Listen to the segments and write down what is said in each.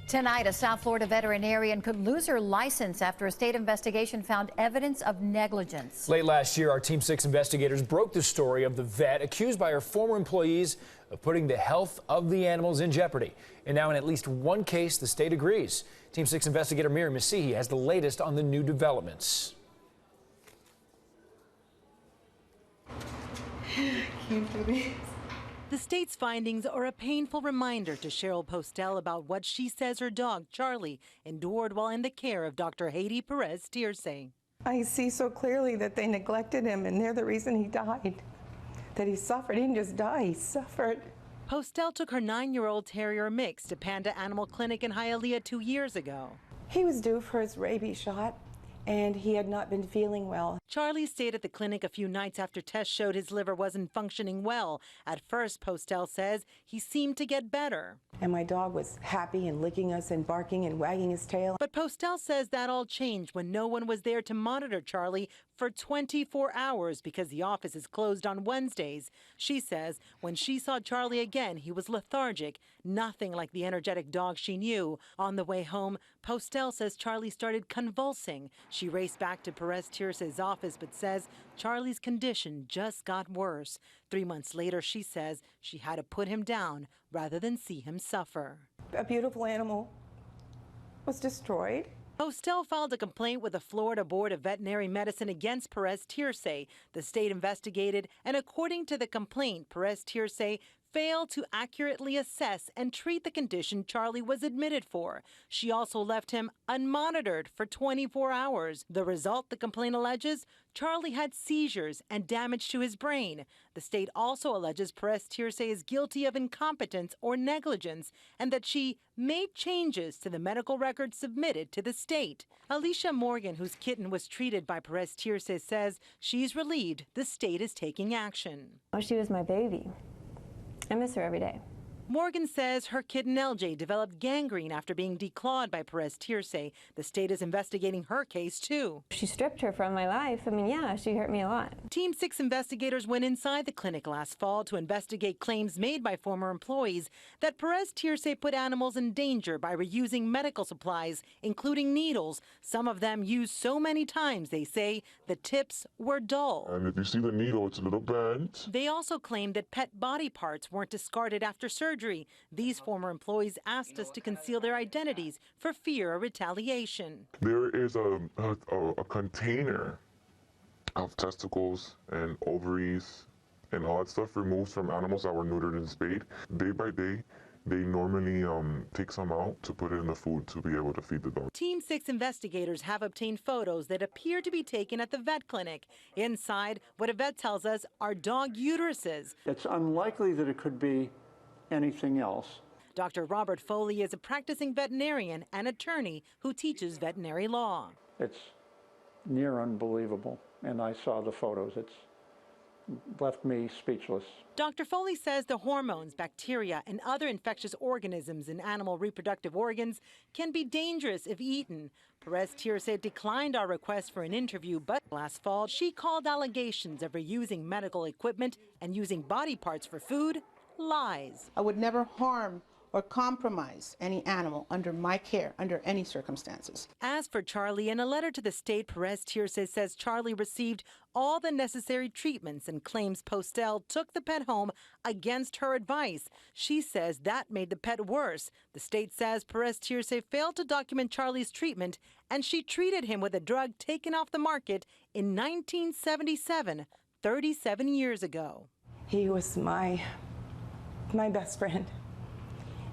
Tonight, a South Florida veterinarian could lose her license after a state investigation found evidence of negligence. Late last year, our Team 6 investigators broke the story of the vet accused by her former employees of putting the health of the animals in jeopardy. And now in at least one case, the state agrees. Team 6 investigator Miriam Masihi has the latest on the new developments. Can't do this. The state's findings are a painful reminder to Cheryl Postel about what she says her dog, Charlie, endured while in the care of Dr. Perez-Tirse. I see so clearly that they neglected him, and they're the reason he died. That he suffered. He didn't just die, he suffered. Postel took her 9-year-old terrier Mix to Panda Animal Clinic in Hialeah 2 years ago. He was due for his rabies shot, and he had not been feeling well. Charlie stayed at the clinic a few nights after tests showed his liver wasn't functioning well. At first, Postel says he seemed to get better. And my dog was happy and licking us and barking and wagging his tail. But Postel says that all changed when no one was there to monitor Charlie for 24 hours because the office is closed on Wednesdays. She says when she saw Charlie again, he was lethargic, nothing like the energetic dog she knew. On the way home, Postel says Charlie started convulsing. She raced back to Perez-Tirse's office, but says Charlie's condition just got worse. 3 months later, she says she had to put him down rather than see him suffer. A beautiful animal was destroyed. Postel filed a complaint with the Florida Board of Veterinary Medicine against Perez-Tirse. The state investigated, and according to the complaint, Perez-Tirse failed to accurately assess and treat the condition Charlie was admitted for. She also left him unmonitored for 24 hours. The result, the complaint alleges, Charlie had seizures and damage to his brain. The state also alleges Perez-Tirse is guilty of incompetence or negligence and that she made changes to the medical records submitted to the state. Alicia Morgan, whose kitten was treated by Perez-Tirse, says she's relieved the state is taking action. Oh, she was my baby. I miss her every day. Morgan says her kitten LJ developed gangrene after being declawed by Perez-Tirse. The state is investigating her case, too. She stripped her from my life. I mean, yeah, she hurt me a lot. Team 6 investigators went inside the clinic last fall to investigate claims made by former employees that Perez-Tirse put animals in danger by reusing medical supplies, including needles. Some of them used so many times, they say, the tips were dull. And if you see the needle, it's a little bent. They also claimed that pet body parts weren't discarded after surgery. These former employees asked us to conceal their identities for fear of retaliation. There is a container of testicles and ovaries and all that stuff removed from animals that were neutered and spayed. Day by day, they normally take some out to put it in the food to be able to feed the dog. Team 6 investigators have obtained photos that appear to be taken at the vet clinic. Inside, what a vet tells us are dog uteruses. It's unlikely that it could be anything else. Dr. Robert Foley is a practicing veterinarian and attorney who teaches veterinary law. It's near unbelievable, and I saw the photos. It's left me speechless. Dr. Foley says the hormones, bacteria, and other infectious organisms in animal reproductive organs can be dangerous if eaten. Perez-Tirse declined our request for an interview, but last fall she called allegations of reusing medical equipment and using body parts for food lies. I would never harm or compromise any animal under my care, under any circumstances. As for Charlie, in a letter to the state, Perez-Tirse says Charlie received all the necessary treatments and claims Postel took the pet home against her advice. She says that made the pet worse. The state says Perez-Tirse failed to document Charlie's treatment, and she treated him with a drug taken off the market in 1977, 37 years ago. He was my best friend.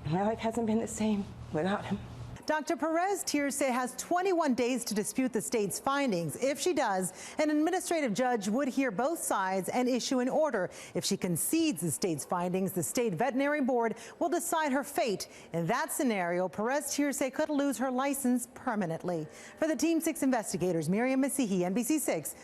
My life hasn't been the same without him. Dr. Perez-Tirse has 21 days to dispute the state's findings. If she does, an administrative judge would hear both sides and issue an order. If she concedes the state's findings, the state veterinary board will decide her fate. In that scenario, Perez-Tirse could lose her license permanently. For the Team 6 investigators, Miriam Masihi, NBC6.